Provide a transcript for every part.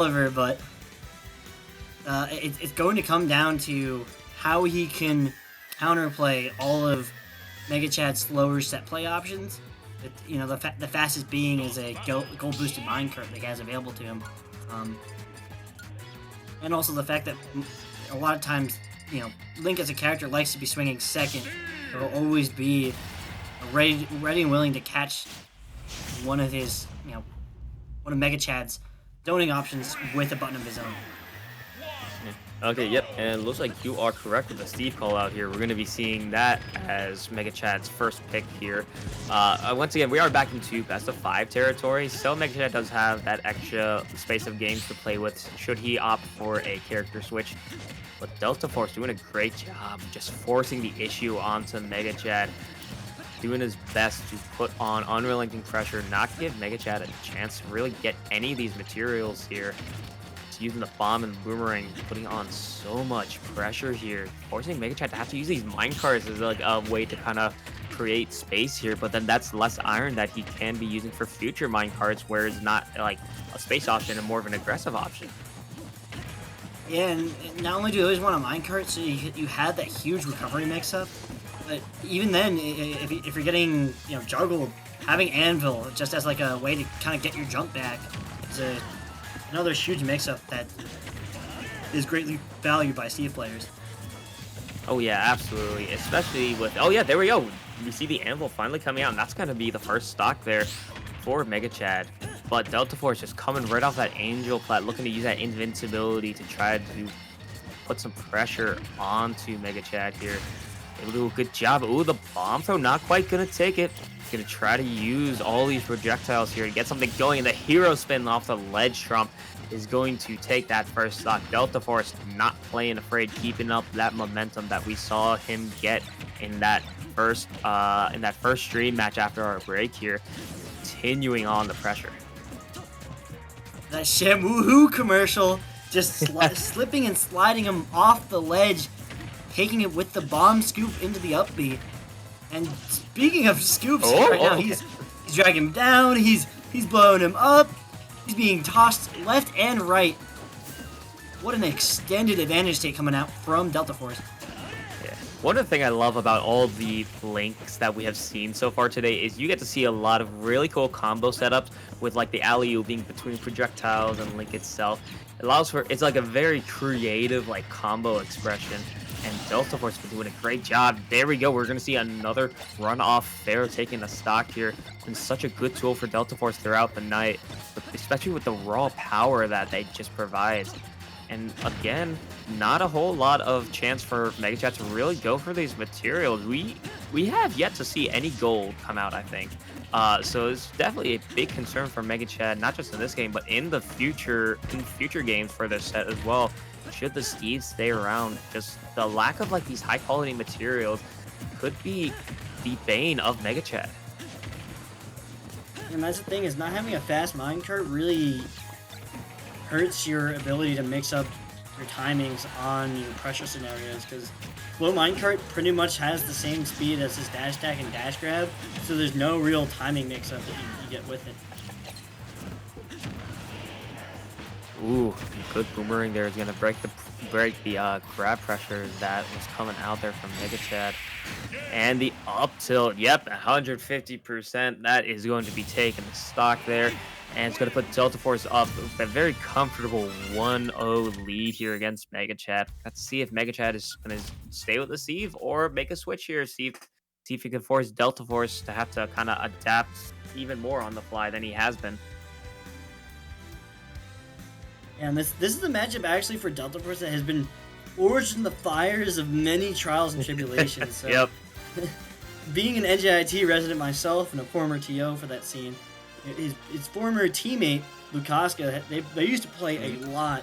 Oliver, but it's going to come down to how he can counterplay all of Mega Chad's slower set play options. The fastest being is a gold boosted minecart that he has available to him, um, and also the fact that a lot of times, Link as a character likes to be swinging second. There will always be ready and willing to catch one of his, one of Mega Chad's zoning options with a button of his own. Okay, yep, and it looks like you are correct with the Steve call out here. We're going to be seeing that as Mega Chad's first pick here. Once again, we are back into best of 5 territory, so Mega Chad does have that extra space of games to play with should he opt for a character switch. But Deltaforce doing a great job just forcing the issue onto Mega Chad, doing his best to put on unrelenting pressure, not give Mega Chad a chance to really get any of these materials here. Using the bomb and boomerang, putting on so much pressure here, forcing Mega Chad to have to use these minecarts as like a way to kind of create space here. But then that's less iron that he can be using for future minecarts, where it's not like a space option and more of an aggressive option. Yeah, and not only do you always want a minecart, so you have that huge recovery mix-up, but even then, if you're getting juggled, having Anvil just as like a way to kind of get your jump back is another huge mix-up that is greatly valued by Steve players. Oh yeah, absolutely. Especially with, oh yeah, there we go. We see the Anvil finally coming out, and that's going to be the first stock there for Mega Chad. But Deltaforce just coming right off that Angel Plat, looking to use that invincibility to try to put some pressure onto Mega Chad here. Able to do a good job. Ooh, the bomb throw, not quite going to take it. Going to try to use all these projectiles here to get something going, and the hero spin off the ledge trump is going to take that first stock. Deltaforce not playing afraid, keeping up that momentum that we saw him get in that first stream match after our break here, continuing on the pressure. That Shamu commercial, just slipping and sliding him off the ledge, taking it with the bomb scoop into the up B. And speaking of scoops, now he's dragging him down, he's blowing him up, he's being tossed left and right. What an extended advantage state coming out from Deltaforce. Yeah. One of the things I love about all the links that we have seen so far today is you get to see a lot of really cool combo setups with like the alley-oop being between projectiles and Link itself. It allows for, it's like a very creative like combo expression. And Deltaforce been doing a great job. There we go. We're going to see another run off fair taking a stock here. Been such a good tool for Deltaforce throughout the night, but especially with the raw power that they just provide. And again, not a whole lot of chance for Mega Chad to really go for these materials. We have yet to see any gold come out, I think. So it's definitely a big concern for Mega Chad, not just in this game, but in future games for this set as well. Should the Steves stay around, just the lack of like these high quality materials could be the bane of Mega Chad. And that's the thing, is not having a fast minecart really hurts your ability to mix up your timings on your pressure scenarios, because slow minecart pretty much has the same speed as his dash attack and dash grab, so there's no real timing mix up that you get with it. Ooh, good boomerang there is going to break the grab pressure that was coming out there from Mega Chad. And the up tilt, yep, 150%. That is going to be taking the stock there. And it's going to put Deltaforce up with a very comfortable 1-0 lead here against Mega Chad. Let's see if Mega Chad is going to stay with the Steve or make a switch here. See if he can force Deltaforce to have to kind of adapt even more on the fly than he has been. And this is the matchup actually for Deltaforce that has been forged in the fires of many trials and tribulations. So, yep. Being an NJIT resident myself and a former TO for that scene, his former teammate Lukaska, they used to play a lot,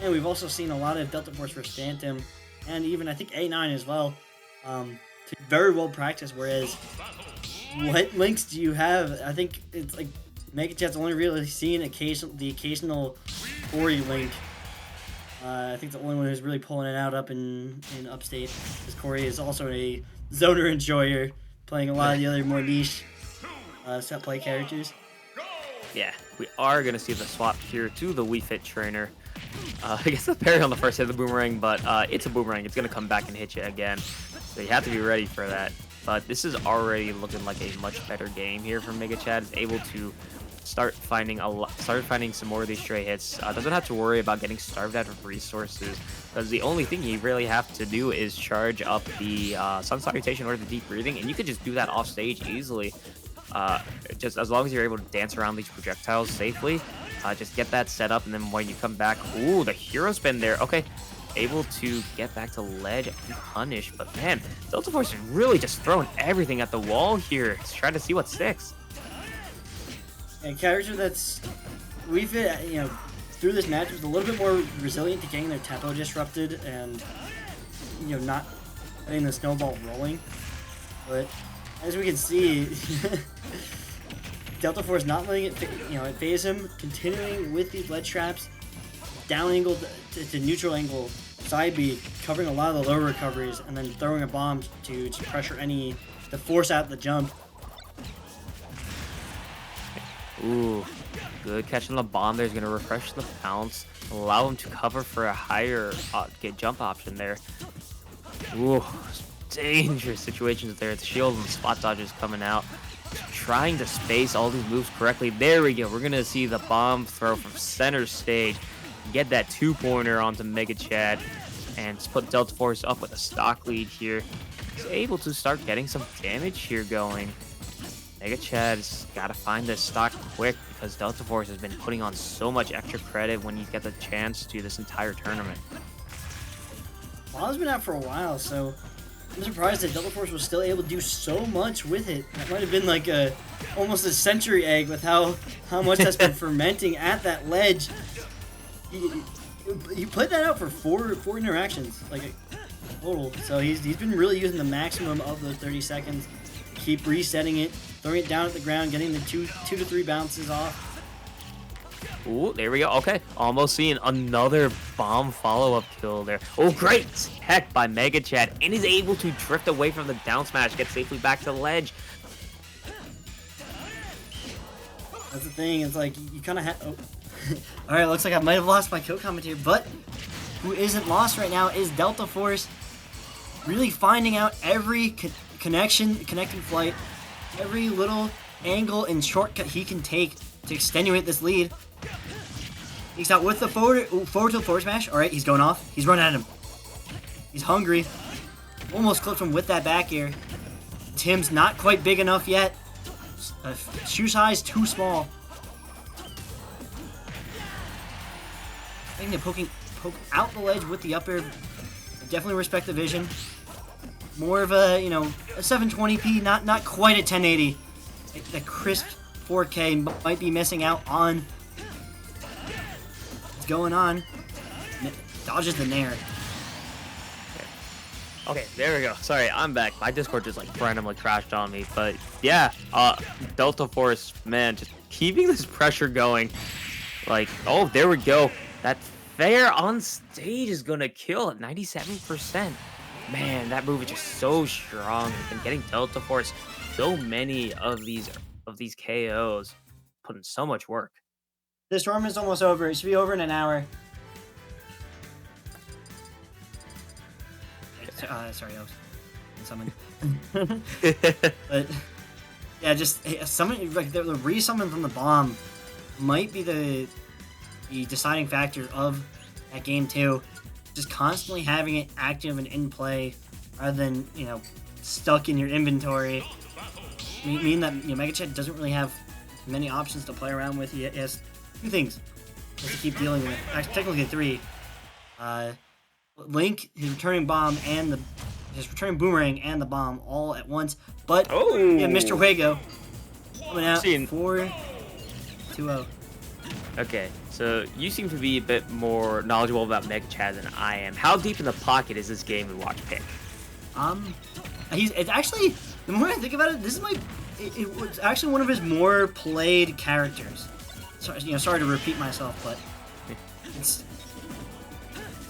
and we've also seen a lot of Deltaforce versus Phantom, and even I think A9 as well, to very well practice. Whereas, what links do you have? I think it's like Mega Chad's only really seen the occasional Ori link. I think the only one who's really pulling it out up in upstate, because Corey is also a zoner enjoyer, playing a lot of the other more niche set play characters. Yeah, we are going to see the swap here to the Wii Fit trainer. I guess the parry on the first hit of the boomerang, but it's a boomerang. It's going to come back and hit you again. So you have to be ready for that. But this is already looking like a much better game here from Mega Chad. Is able to start finding some more of these stray hits. Doesn't have to worry about getting starved out of resources, because the only thing you really have to do is charge up the Sun Salutation or the Deep Breathing, and you could just do that off stage easily. Just as long as you're able to dance around these projectiles safely, just get that set up, and then when you come back, ooh, the hero spin there. Okay, able to get back to ledge and punish, but man, Deltaforce is really just throwing everything at the wall here. He's trying to see what sticks. A character that's we've through this match was a little bit more resilient to getting their tempo disrupted and not letting the snowball rolling. But as we can see, Deltaforce not letting it phase him, continuing with these ledge traps, down angle to neutral angle, side B, covering a lot of the low recoveries, and then throwing a bomb to pressure to force out the jump. Ooh, good catch on the bomb there. Is going to refresh the bounce, allow him to cover for a higher jump option there. Ooh, dangerous situations there. The shield and the spot dodges coming out. Trying to space all these moves correctly. There we go. We're going to see the bomb throw from center stage. Get that two-pointer onto Mega Chad and put Deltaforce up with a stock lead here. He's able to start getting some damage here going. Mega Chad's got to find this stock quick, because Deltaforce has been putting on so much extra credit when you get the chance to this entire tournament. Bob's been out for a while, so I'm surprised that Deltaforce was still able to do so much with it. That might have been like almost a century egg with how much that's been fermenting at that ledge. He put that out for four interactions, like total. So he's been really using the maximum of those 30 seconds. Keep resetting it, throwing it down at the ground, getting the two to three bounces off. Ooh, there we go. Okay, almost seeing another bomb follow-up kill there. Oh, great tech by Mega Chad, and is able to drift away from the down smash, get safely back to the ledge. That's the thing. It's like you kind of have. Oh. All right, looks like I might have lost my co-commentator, but who isn't lost right now is Deltaforce. Really finding out every connecting flight, every little angle and shortcut he can take to extenuate this lead. He's out with the forward to the forward smash. All right, he's going off. He's running at him. He's hungry. Almost clipped him with that back air. Tim's not quite big enough yet. Shoe size too small. I think they're poke out the ledge with the up air. Definitely respect the vision. More of a, a 720p, not quite a 1080. The crisp 4K might be missing out on. What's going on? Dodges the nair. Okay, there we go. Sorry, I'm back. My Discord just randomly crashed on me, but yeah, Deltaforce, man, just keeping this pressure going. Oh, there we go. That fair on stage is gonna kill at 97%. Man, that move is just so strong, and getting Deltaforce so many of these KOs, putting so much work. This tournament is almost over. It should be over in an hour. Sorry, I was summoned. But yeah, just summon, like the resummon from the bomb might be the deciding factor of that game too. Just constantly having it active and in play, rather than stuck in your inventory. Mean that Mega Chad doesn't really have many options to play around with. He has two things to keep dealing with. Actually, technically three. Link, his returning bomb, and his returning boomerang and the bomb all at once. But yeah, Mr. Huego coming out 4-2-0. Okay, so you seem to be a bit more knowledgeable about Mega Chad than I am. How deep in the pocket is this game in Watch Pick? It's actually, the more I think about it, this is it was actually one of his more played characters. Sorry to repeat myself, but it's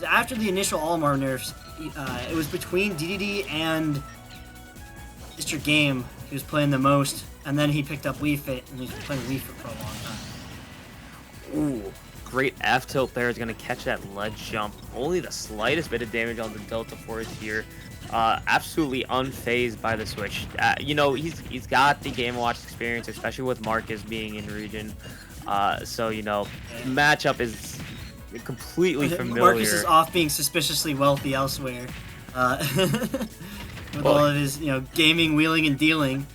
after the initial Olimar nerfs, it was between DDD and Mr. Game. He was playing the most, and then he picked up Wii Fit, and he's been playing Wii Fit for a long time. Ooh, great F tilt there is going to catch that ledge jump. Only the slightest bit of damage on the Deltaforce here. Absolutely unfazed by the switch. You know, he's got the Game & Watch experience, especially with Marcus being in region. So, you know, matchup is completely familiar. Marcus is off being suspiciously wealthy elsewhere. With all of his, you know, gaming, wheeling, and dealing.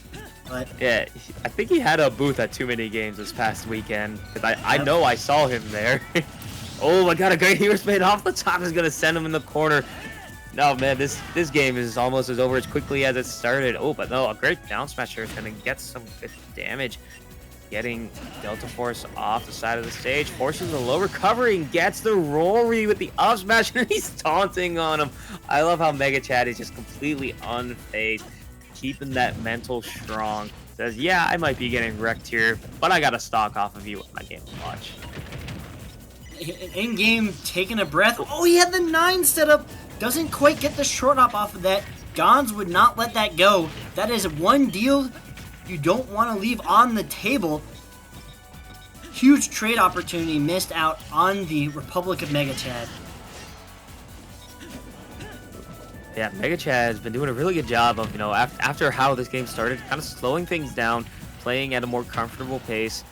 But yeah, I think he had a booth at Too Many Games this past weekend. Because I know I saw him there. Oh my god, a great hero spin off the top is going to send him in the corner. No, man, this game is almost as over as quickly as it started. Oh, but no, a great down smash here is going to get some good damage. Getting Deltaforce off the side of the stage, forces a low recovery and gets the Rory with the up smash, and he's taunting on him. I love how Mega Chad is just completely unfazed, keeping that mental strong. Says, yeah, I might be getting wrecked here, but I got to stock off of you with my Game & Watch. In-game, taking a breath. Oh, he had the 9 set up. Doesn't quite get the short hop off of that. Gons would not let that go. That is one deal you don't want to leave on the table. Huge trade opportunity missed out on the Republic of Mega Chad. Yeah, Mega Chad has been doing a really good job of, you know, after how this game started, kind of slowing things down, playing at a more comfortable pace,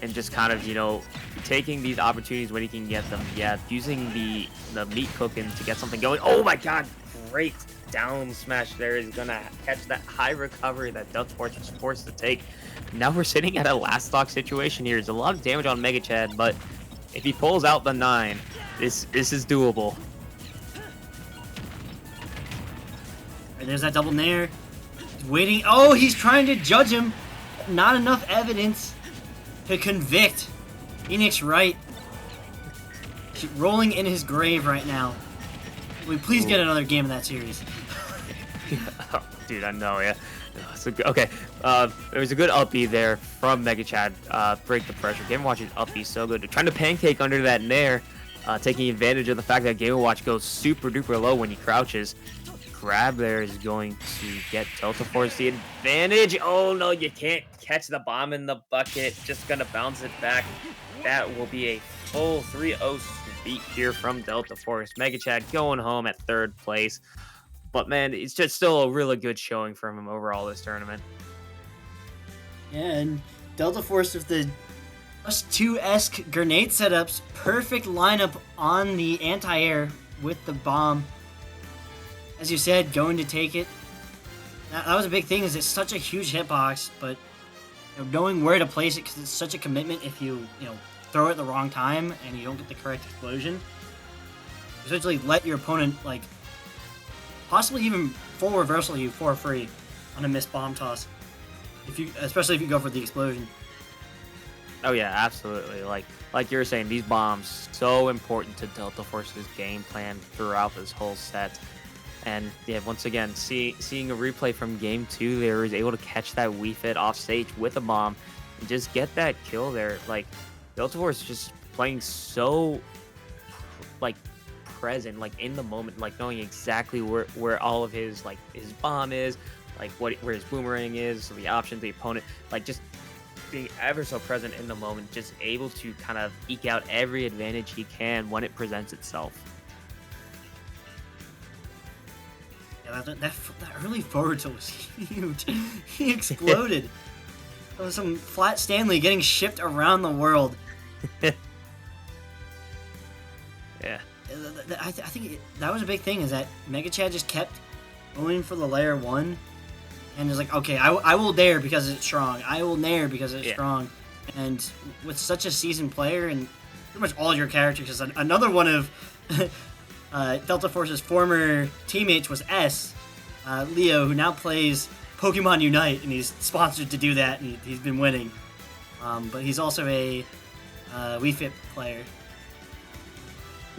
and just kind of, you know, taking these opportunities when he can get them. Yeah, using the meat cooking to get something going. Oh my god, great down smash there is gonna catch that high recovery that Deltaforce was forced to take. Now we're sitting at a last stock situation here. There's a lot of damage on Mega Chad, but if he pulls out the 9, this is doable. Right, there's that double nair. He's waiting. Oh, he's trying to judge him. Not enough evidence to convict Phoenix Wright. He's rolling in his grave right now. Will we please get another game of that series? Dude, I know, yeah. So, okay, there was a good up B there from Mega Chad. Break the pressure. Game & Watch's up B so good. They're trying to pancake under that nair, taking advantage of the fact that Game & Watch goes super duper low when he crouches. Grab there is going to get Deltaforce the advantage. Oh no, you can't catch the bomb in the bucket. Just gonna bounce it back. That will be a full 3-0 sweep here from Deltaforce. Mega Chad going home at 3rd place. But man, it's just still a really good showing from him overall this tournament. Yeah, and Deltaforce with the +2-esque grenade setups. Perfect lineup on the anti-air with the bomb. As you said, going to take it. That was a big thing, is it's such a huge hitbox, but you know, knowing where to place it, because it's such a commitment if you throw it at the wrong time and you don't get the correct explosion. Essentially let your opponent, like, possibly even full reversal you for free on a missed bomb toss. Especially if you go for the explosion. Oh yeah, absolutely. Like you were saying, these bombs so important to Deltaforce's game plan throughout this whole set. And yeah, once again, seeing a replay from game 2, they were able to catch that Wii Fit off stage with a bomb and just get that kill there. Like, Deltaforce just playing so, like, present, like, in the moment, like, knowing exactly where all of his, like, his bomb is, like, where his boomerang is, so the options, the opponent, like, just being ever so present in the moment, just able to kind of eke out every advantage he can when it presents itself. That early forward tilt was huge. He exploded. That was some flat Stanley getting shipped around the world. Yeah. I think that was a big thing, is that Mega Chad just kept going for the layer 1. And is like, okay, I will dare because it's strong. I will nair because it's strong. And with such a seasoned player and pretty much all your characters, because another one of Deltaforce's former teammates was Leo, who now plays Pokemon Unite, and he's sponsored to do that, and he's been winning. But he's also a Wii Fit player.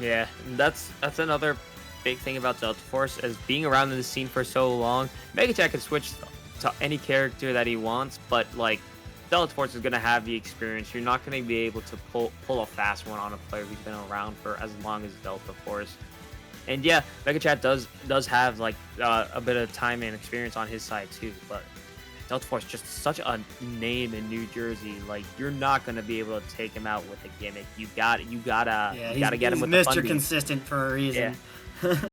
Yeah, that's another big thing about Deltaforce, is being around in the scene for so long. Mega Chad can switch to any character that he wants, but like, Deltaforce is going to have the experience. You're not going to be able to pull a fast one on a player who's been around for as long as Deltaforce. And yeah, Mega Chad does have like a bit of time and experience on his side too, but Deltaforce just such a name in New Jersey. Like, you're not gonna be able to take him out with a gimmick. You gotta Yeah, get him he's with the Mr. fun beats. Consistent for a Yeah. reason.